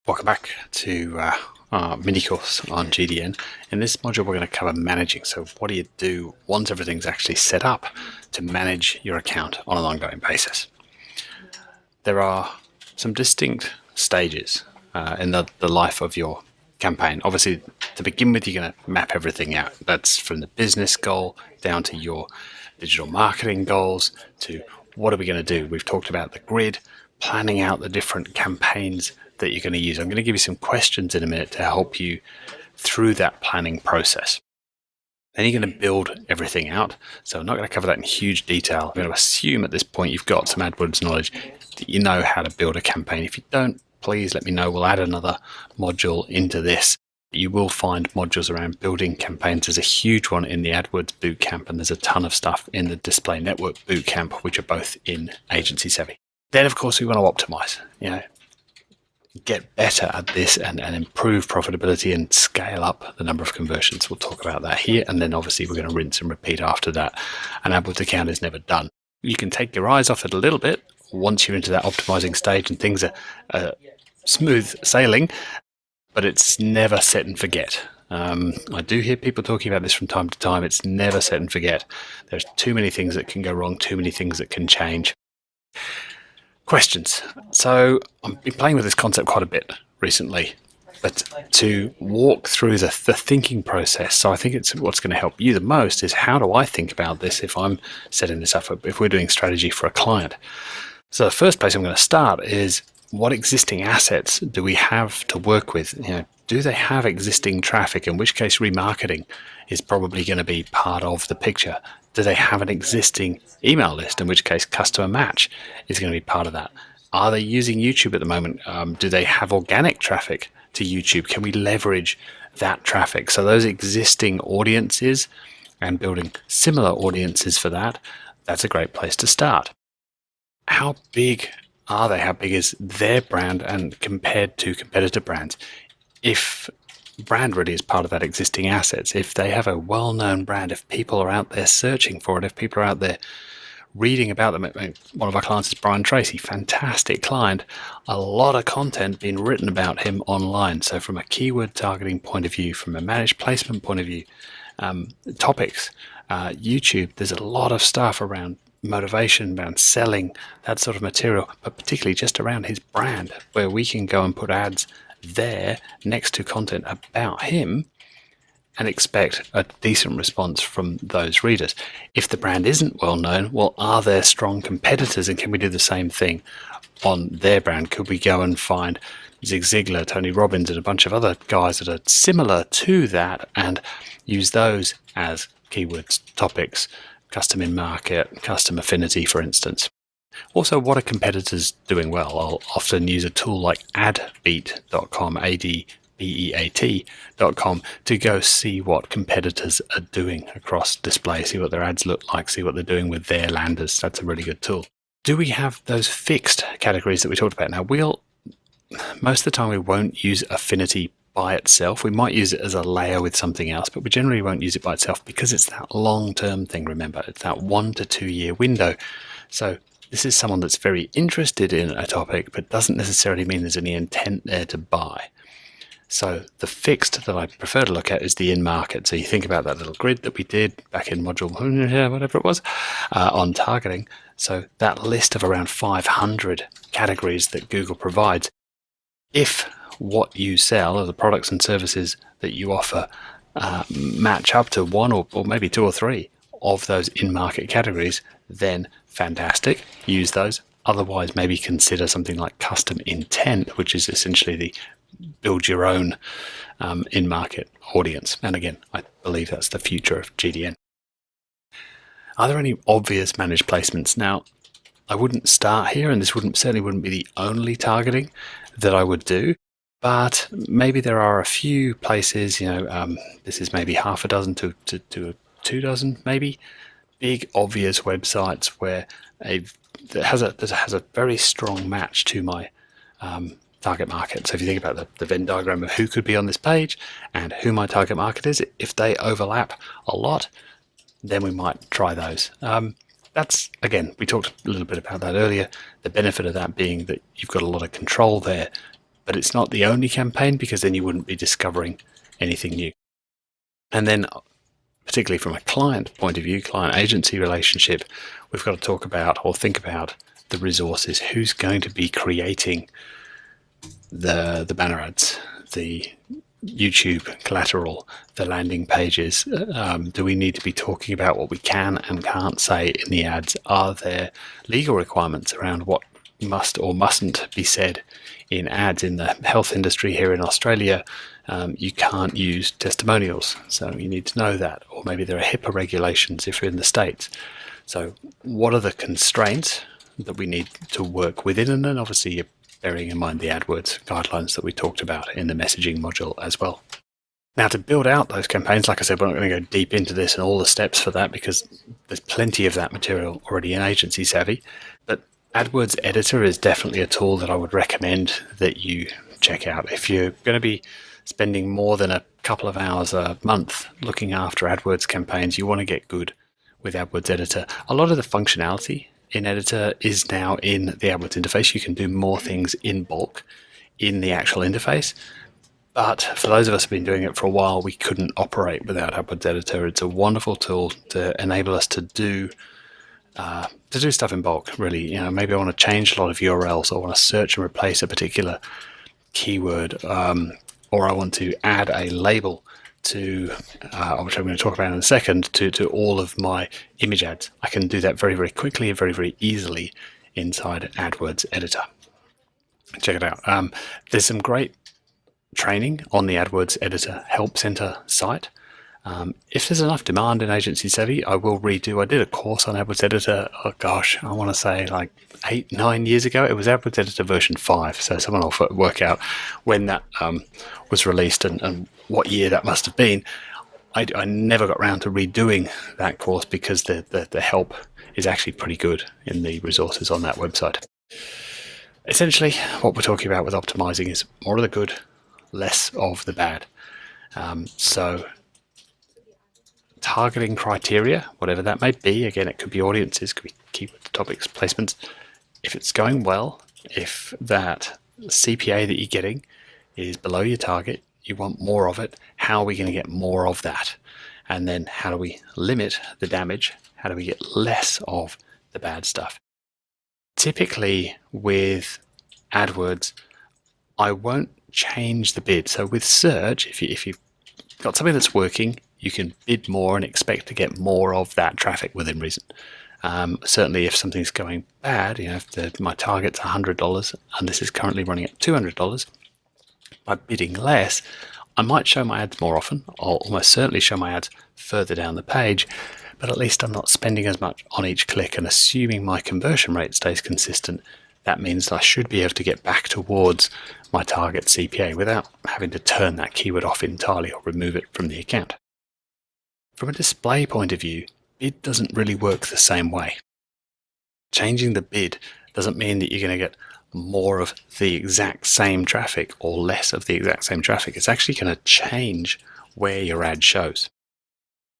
Welcome back to our mini course on GDN. In this module, we're going to cover managing. So what do you do once everything's actually set up to manage your account on an ongoing basis? There are some distinct stages in the life of your campaign. Obviously, to begin with, you're going to map everything out. That's from the business goal down to your digital marketing goals to what are we going to do? We've talked about the grid, planning out the different campaigns that you're going to use. I'm going to give you some questions in a minute to help you through that planning process. Then you're going to build everything out. So I'm not going to cover that in huge detail. I'm going to assume at this point you've got some AdWords knowledge, that you know how to build a campaign. If you don't, please let me know. We'll add another module into this. You will find modules around building campaigns. There's a huge one in the AdWords bootcamp, and there's a ton of stuff in the Display Network bootcamp, which are both in AgencySavvy. Then, of course, we want to optimize. Get better at this and improve profitability and scale up the number of conversions. We'll talk about that here. And then obviously we're going to rinse and repeat after that. An AdWords account is never done. You can take your eyes off it a little bit once you're into that optimizing stage and things are smooth sailing, but it's never set and forget. I do hear people talking about this from time to time. It's never set and forget. There's too many things that can go wrong, too many things that can change. Questions. So I've been playing with this concept quite a bit recently, but to walk through the thinking process, so I think it's what's going to help you the most is how do I think about this if I'm setting this up, if we're doing strategy for a client. So the first place I'm going to start is what existing assets do we have to work with? Do they have existing traffic, in which case remarketing is probably going to be part of the picture. Do they have an existing email list, in which case customer match is going to be part of that? Are they using YouTube at the moment? Do they have organic traffic to YouTube? Can we leverage that traffic? So those existing audiences and building similar audiences for that, that's a great place to start. How big are they? How big is their brand and compared to competitor brands? If brand ready is part of that existing assets, if they have a well-known brand, if people are out there searching for it, if people are out there reading about them. One of our clients is Brian Tracy, fantastic client, a lot of content being written about him online. So from a keyword targeting point of view, from a managed placement point of view, topics, YouTube, there's a lot of stuff around motivation, around selling, that sort of material, but particularly just around his brand, where we can go and put ads there next to content about him and expect a decent response from those readers. If the brand isn't well known, well, are there strong competitors, and can we do the same thing on their brand? Could we go and find Zig Ziglar, Tony Robbins, and a bunch of other guys that are similar to that and use those as keywords, topics, custom in market, custom affinity, for instance? Also, what are competitors doing well? I'll often use a tool like adbeat.com, adbeat.com, to go see what competitors are doing across display, see what their ads look like, see what they're doing with their landers. That's a really good tool. Do we have those fixed categories that we talked about? Now, most of the time we won't use affinity by itself. We might use it as a layer with something else, but we generally won't use it by itself because it's that long-term thing. Remember, it's that 1 to 2 year window. So this is someone that's very interested in a topic, but doesn't necessarily mean there's any intent there to buy. So the fixed that I prefer to look at is the in-market. So you think about that little grid that we did back in module, whatever it was, on targeting. So that list of around 500 categories that Google provides, if what you sell or the products and services that you offer match up to one or maybe two or three of those in-market categories, then fantastic, use those. Otherwise, maybe consider something like custom intent, which is essentially the build your own in-market audience. And again, I believe that's the future of GDN. Are there any obvious managed placements? Now, I wouldn't start here, and this certainly wouldn't be the only targeting that I would do, but maybe there are a few places, this is maybe half a dozen to 2 dozen, maybe, big obvious websites where that has a very strong match to my target market. So if you think about the Venn diagram of who could be on this page and who my target market is, if they overlap a lot, then we might try those. That's, again, we talked a little bit about that earlier. The benefit of that being that you've got a lot of control there. but it's not the only campaign, because then you wouldn't be discovering anything new. And then, particularly from a client point of view, client agency relationship, we've got to talk about or think about the resources. Who's going to be creating the banner ads, the YouTube collateral, the landing pages? Do we need to be talking about what we can and can't say in the ads? Are there legal requirements around what must or mustn't be said in ads? In the health industry here in Australia, you can't use testimonials, so you need to know that. Or maybe there are HIPAA regulations if you're in the States. So what are the constraints that we need to work within? And then obviously you're bearing in mind the AdWords guidelines that we talked about in the messaging module as well. Now, to build out those campaigns, like I said, we're not going to go deep into this and all the steps for that, because there's plenty of that material already in AgencySavvy. But AdWords Editor is definitely a tool that I would recommend that you check out. If you're going to be spending more than a couple of hours a month looking after AdWords campaigns, you want to get good with AdWords Editor. A lot of the functionality in Editor is now in the AdWords interface. You can do more things in bulk in the actual interface. But for those of us who've been doing it for a while, we couldn't operate without AdWords Editor. It's a wonderful tool to enable us to do stuff in bulk, really. Maybe I want to change a lot of URLs, or I want to search and replace a particular keyword, or I want to add a label to, which I'm going to talk about in a second, to all of my image ads. I can do that very, very quickly and very, very easily inside AdWords Editor. Check it out. There's some great training on the AdWords Editor Help Center site. If there's enough demand in AgencySavvy, I will redo. I did a course on AdWords Editor, oh gosh, I want to say like 8-9 years ago. It was AdWords Editor version 5, so someone will work out when that was released and what year that must have been. I never got around to redoing that course because the help is actually pretty good in the resources on that website. Essentially, what we're talking about with optimizing is more of the good, less of the bad. So targeting criteria, whatever that may be, again, it could be audiences, could be keywords, topics, placements. If it's going well, if that CPA that you're getting is below your target, you want more of it, how are we going to get more of that? And then how do we limit the damage? How do we get less of the bad stuff? Typically with AdWords, I won't change the bid. So with search, if you've got something that's working, you can bid more and expect to get more of that traffic within reason. Certainly if something's going bad, if my target's $100 and this is currently running at $200, by bidding less, I might show my ads more often. I'll almost certainly show my ads further down the page, but at least I'm not spending as much on each click, and assuming my conversion rate stays consistent, that means I should be able to get back towards my target CPA without having to turn that keyword off entirely or remove it from the account. From a display point of view, bid doesn't really work the same way. Changing the bid doesn't mean that you're going to get more of the exact same traffic or less of the exact same traffic. It's actually going to change where your ad shows.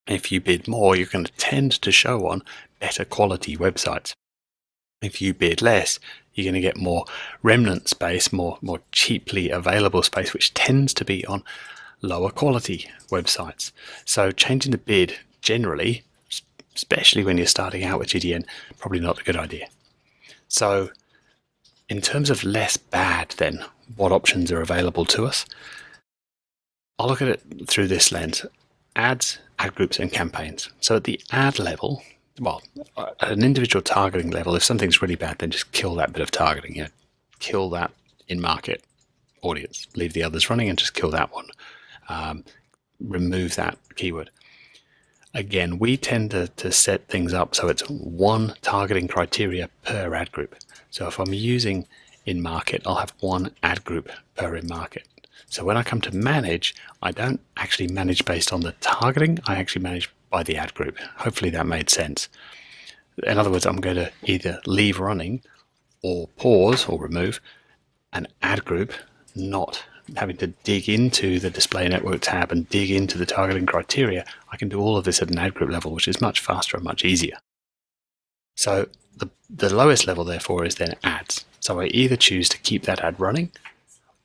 If you bid more, you're going to tend to show on better quality websites. If you bid less, you're going to get more remnant space, more cheaply available space, which tends to be on lower quality websites. So changing the bid generally, especially when you're starting out with GDN, probably not a good idea. So in terms of less bad, then, what options are available to us? I'll look at it through this lens: ads, ad groups, and campaigns. So at the ad level, well, at an individual targeting level, if something's really bad, then just kill that bit of targeting. Kill that in-market audience. Leave the others running and just kill that one. Remove that keyword. Again, we tend to set things up so it's one targeting criteria per ad group. So if I'm using in-market, I'll have one ad group per in-market. So when I come to manage, I don't actually manage based on the targeting, I actually manage by the ad group. Hopefully that made sense. In other words, I'm going to either leave running or pause or remove an ad group, not having to dig into the display network tab and dig into the targeting criteria. I can do all of this at an ad group level, which is much faster and much easier. So the lowest level, therefore, is then ads. So I either choose to keep that ad running,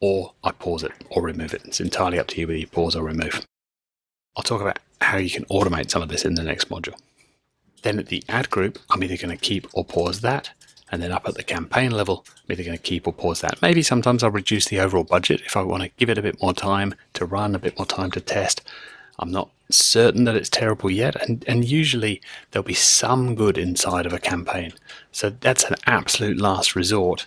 or I pause it or remove it. It's entirely up to you whether you pause or remove. I'll talk about how you can automate some of this in the next module. Then at the ad group, I'm either going to keep or pause that. And then up at the campaign level, I'm either going to keep or pause that. Maybe sometimes I'll reduce the overall budget if I want to give it a bit more time to run, a bit more time to test. I'm not certain that it's terrible yet. And usually there'll be some good inside of a campaign. So that's an absolute last resort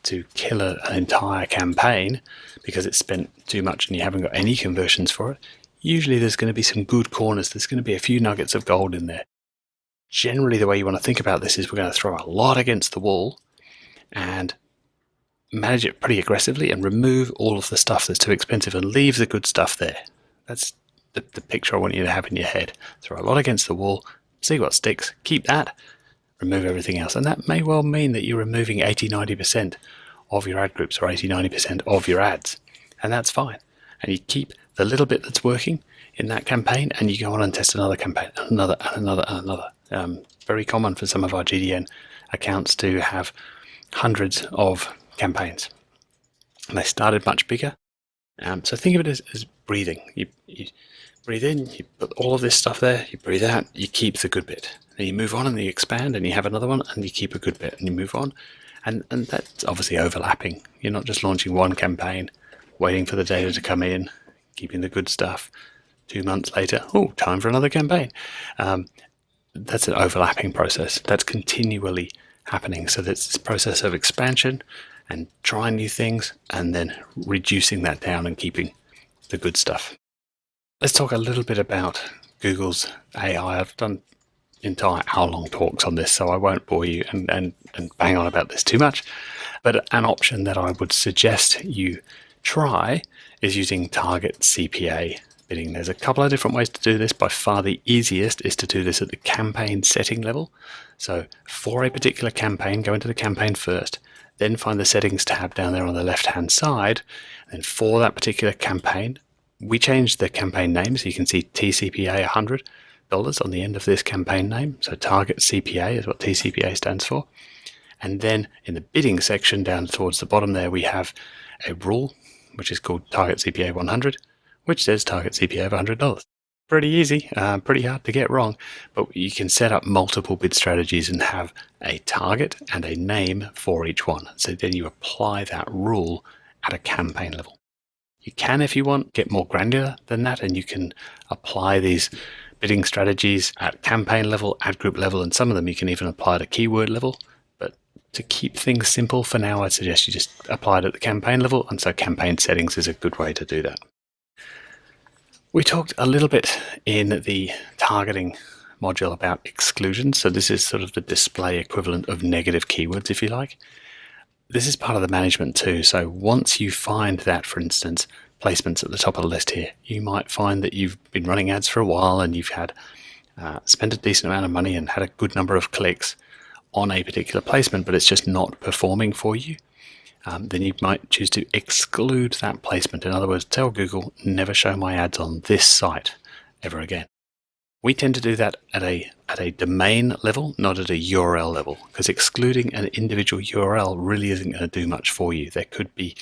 to kill an entire campaign because it's spent too much and you haven't got any conversions for it. Usually there's going to be some good corners. There's going to be a few nuggets of gold in there. Generally, the way you want to think about this is we're going to throw a lot against the wall and manage it pretty aggressively and remove all of the stuff that's too expensive and leave the good stuff there. That's the picture I want you to have in your head. Throw a lot against the wall, see what sticks, keep that, remove everything else. And that may well mean that you're removing 80-90% of your ad groups or 80-90% of your ads. And that's fine. And you keep the little bit that's working in that campaign and you go on and test another campaign, another. Very common for some of our GDN accounts to have hundreds of campaigns. And they started much bigger. So think of it as breathing. You breathe in, you put all of this stuff there, you breathe out, you keep the good bit. Then you move on and you expand and you have another one and you keep a good bit and you move on. And that's obviously overlapping. You're not just launching one campaign, waiting for the data to come in, keeping the good stuff. 2 months later, time for another campaign. That's an overlapping process. That's continually happening. So that's this process of expansion and trying new things and then reducing that down and keeping the good stuff. Let's talk a little bit about Google's AI. I've done entire hour-long talks on this, so I won't bore you and bang on about this too much. But an option that I would suggest you try is using target CPA bidding. There's a couple of different ways to do this. By far the easiest is to do this at the campaign setting level. So for a particular campaign, go into the campaign first, then find the settings tab down there on the left-hand side. And for that particular campaign, we changed the campaign name. So you can see TCPA $100 on the end of this campaign name. So target CPA is what TCPA stands for. And then in the bidding section down towards the bottom there, we have a rule, which is called target CPA 100, which says target CPA of $100. Pretty easy, pretty hard to get wrong, but you can set up multiple bid strategies and have a target and a name for each one. So then you apply that rule at a campaign level. You can, if you want, get more granular than that, and you can apply these bidding strategies at campaign level, ad group level, and some of them you can even apply at a keyword level. But to keep things simple for now, I'd suggest you just apply it at the campaign level, and so campaign settings is a good way to do that. We talked a little bit in the targeting module about exclusions. So this is sort of the display equivalent of negative keywords, if you like. This is part of the management too. So once you find that, for instance, placements at the top of the list here, you might find that you've been running ads for a while and you've had spent a decent amount of money and had a good number of clicks on a particular placement, but it's just not performing for you. Then you might choose to exclude that placement. In other words, tell Google, never show my ads on this site ever again. We tend to do that at a domain level, not at a URL level, because excluding an individual URL really isn't going to do much for you. There could be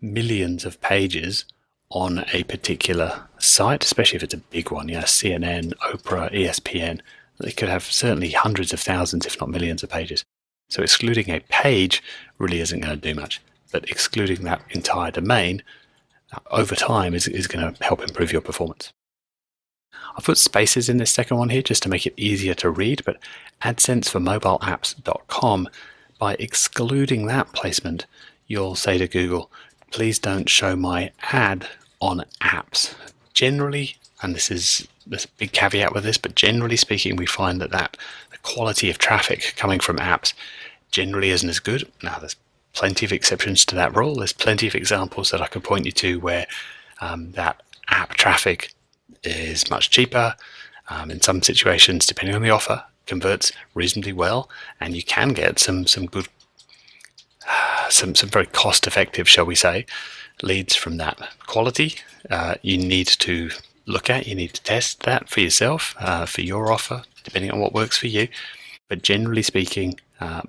millions of pages on a particular site, especially if it's a big one, CNN, Oprah, ESPN. They could have certainly hundreds of thousands, if not millions of pages. So excluding a page really isn't going to do much, but excluding that entire domain over time is going to help improve your performance. I've put spaces in this second one here just to make it easier to read, but AdSense for mobileapps.com, by excluding that placement, you'll say to Google, please don't show my ad on apps. Generally, and there's a big caveat with this, but generally speaking, we find that the quality of traffic coming from apps generally isn't as good. Now, there's plenty of exceptions to that rule. There's plenty of examples that I could point you to where that app traffic is much cheaper. In some situations, depending on the offer, converts reasonably well, and you can get some good, some very cost-effective, shall we say, leads from that. Quality, you need to look at, you need to test that for yourself, for your offer, depending on what works for you. But generally speaking,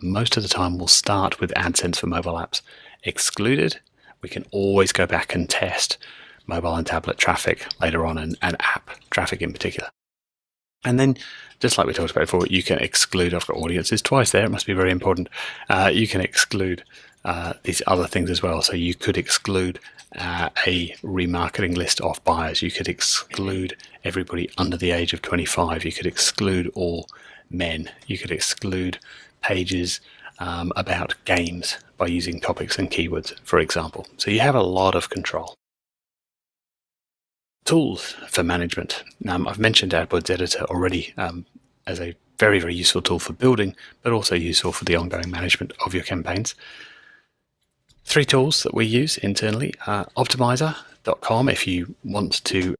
most of the time we'll start with AdSense for mobile apps excluded. we can always go back and test mobile and tablet traffic later on, and app traffic in particular. And then, just like we talked about before, you can exclude, I've got audiences twice there, it must be very important. You can exclude these other things as well. So you could exclude a remarketing list of buyers. You could exclude everybody under the age of 25. You could exclude all men. You could exclude pages about games by using topics and keywords, for example. So you have a lot of control. Tools for management. I've mentioned AdWords Editor already as a very, very useful tool for building, but also useful for the ongoing management of your campaigns. 3 tools that we use internally. Optimizer.com if you want to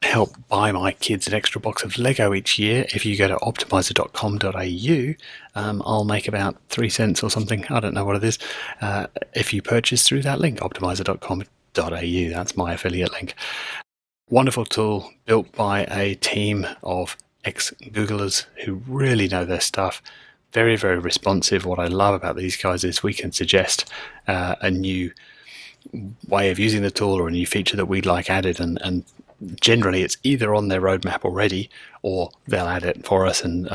help buy my kids an extra box of Lego each year. If you go to optimizer.com.au, I'll make about 3 cents or something, I don't know what it is, if you purchase through that link, optimizer.com.au. That's my affiliate link. Wonderful tool built by a team of ex-Googlers who really know their stuff. Very, very responsive. What I love about these guys is we can suggest a new way of using the tool or a new feature that we'd like added, and generally it's either on their roadmap already or they'll add it for us, and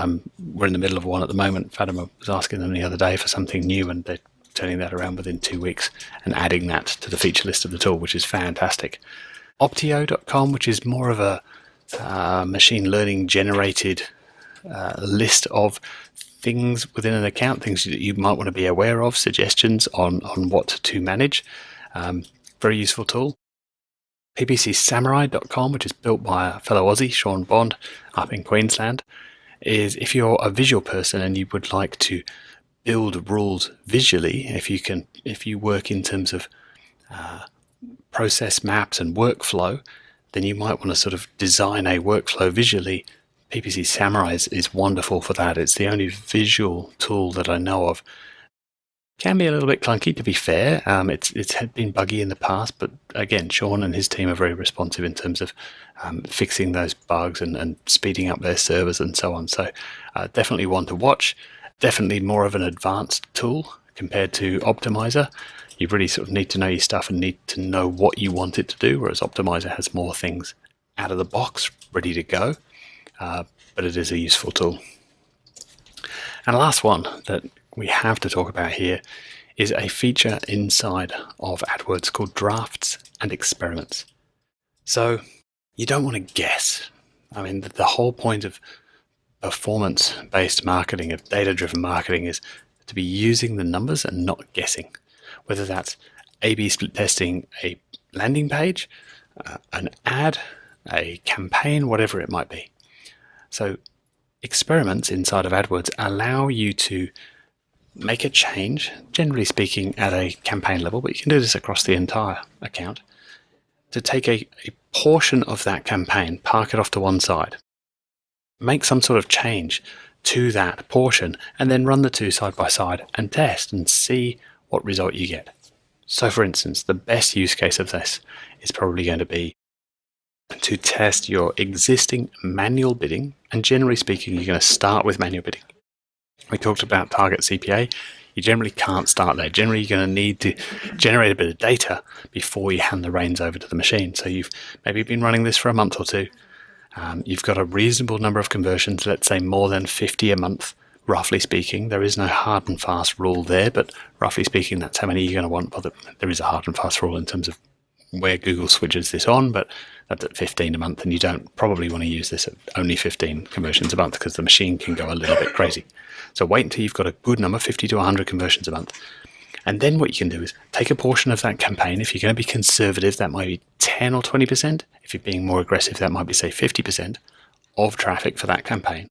we're in the middle of one at the moment. Fatima was asking them the other day for something new, and they're turning that around within 2 weeks and adding that to the feature list of the tool, which is fantastic. Optio.com, which is more of a machine learning generated list of things within an account, things that you might want to be aware of, suggestions on what to manage. Very useful tool. PPCSamurai.com, which is built by a fellow Aussie, Sean Bond, up in Queensland, is if you're a visual person and you would like to build rules visually, if you work in terms of process maps and workflow, then you might want to sort of design a workflow visually. PPC Samurai is wonderful for that. It's the only visual tool that I know of. Can be a little bit clunky, to be fair. It's had been buggy in the past, but again, Sean and his team are very responsive in terms of fixing those bugs and speeding up their servers and so on. So definitely one to watch. Definitely more of an advanced tool compared to Optimizer. You really sort of need to know your stuff and need to know what you want it to do, whereas Optimizer has more things out of the box ready to go, but it is a useful tool. And the last one that we have to talk about here is a feature inside of AdWords called Drafts and Experiments. So you don't want to guess. I mean, the whole point of performance-based marketing, of data-driven marketing, is to be using the numbers and not guessing. Whether that's A/B split testing a landing page, an ad, a campaign, whatever it might be. So experiments inside of AdWords allow you to make a change, generally speaking at a campaign level, but you can do this across the entire account, to take a portion of that campaign, park it off to one side, make some sort of change to that portion, and then run the two side by side and test and see what result you get. So for instance, the best use case of this is probably going to be to test your existing manual bidding, and generally speaking, you're going to start with manual bidding. We talked about target CPA. You generally can't start there. Generally, you're going to need to generate a bit of data before you hand the reins over to the machine. So you've maybe been running this for a month or two. You've got a reasonable number of conversions, let's say more than 50 a month, roughly speaking. There is no hard and fast rule there, but roughly speaking, that's how many you're going to want. Well, there is a hard and fast rule in terms of where Google switches this on, but that's at 15 a month, and you don't probably want to use this at only 15 conversions a month because the machine can go a little bit crazy. So wait until you've got a good number, 50 to 100 conversions a month. And then what you can do is take a portion of that campaign. If you're going to be conservative, that might be 10 or 20%. If you're being more aggressive, that might be, say, 50% of traffic for that campaign,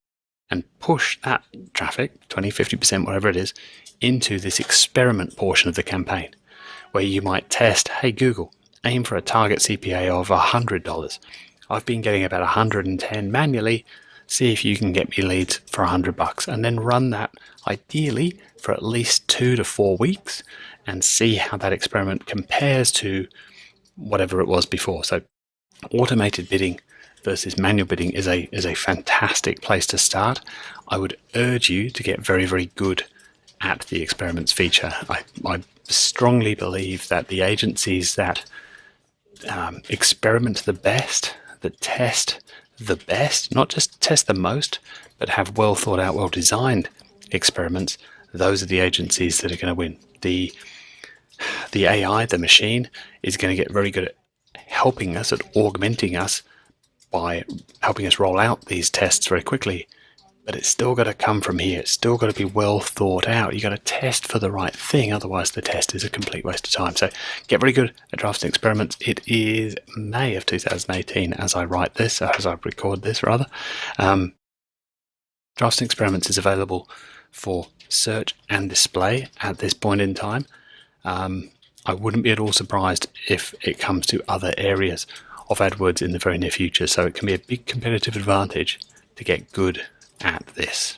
and push that traffic, 20, 50%, whatever it is, into this experiment portion of the campaign, where you might test, hey, Google, aim for a target CPA of $100. I've been getting about 110 manually. See if you can get me leads for $100, and then run that ideally for at least 2 to 4 weeks and see how that experiment compares to whatever it was before. So automated bidding versus manual bidding is a fantastic place to start. I would urge you to get very, very good at the experiments feature. I strongly believe that the agencies that experiment the best, that test the best, not just test the most, but have well thought out, well designed experiments, those are the agencies that are going to win. The AI, the machine, is going to get very good at helping us, at augmenting us by helping us roll out these tests very quickly. But it's still got to come from here. It's still got to be well thought out. You've got to test for the right thing. Otherwise, the test is a complete waste of time. So get very good at drafting experiments. It is May of 2018 as I write this, as I record this, rather. Drafting experiments is available for search and display at this point in time. I wouldn't be at all surprised if it comes to other areas of AdWords in the very near future. So it can be a big competitive advantage to get good at this.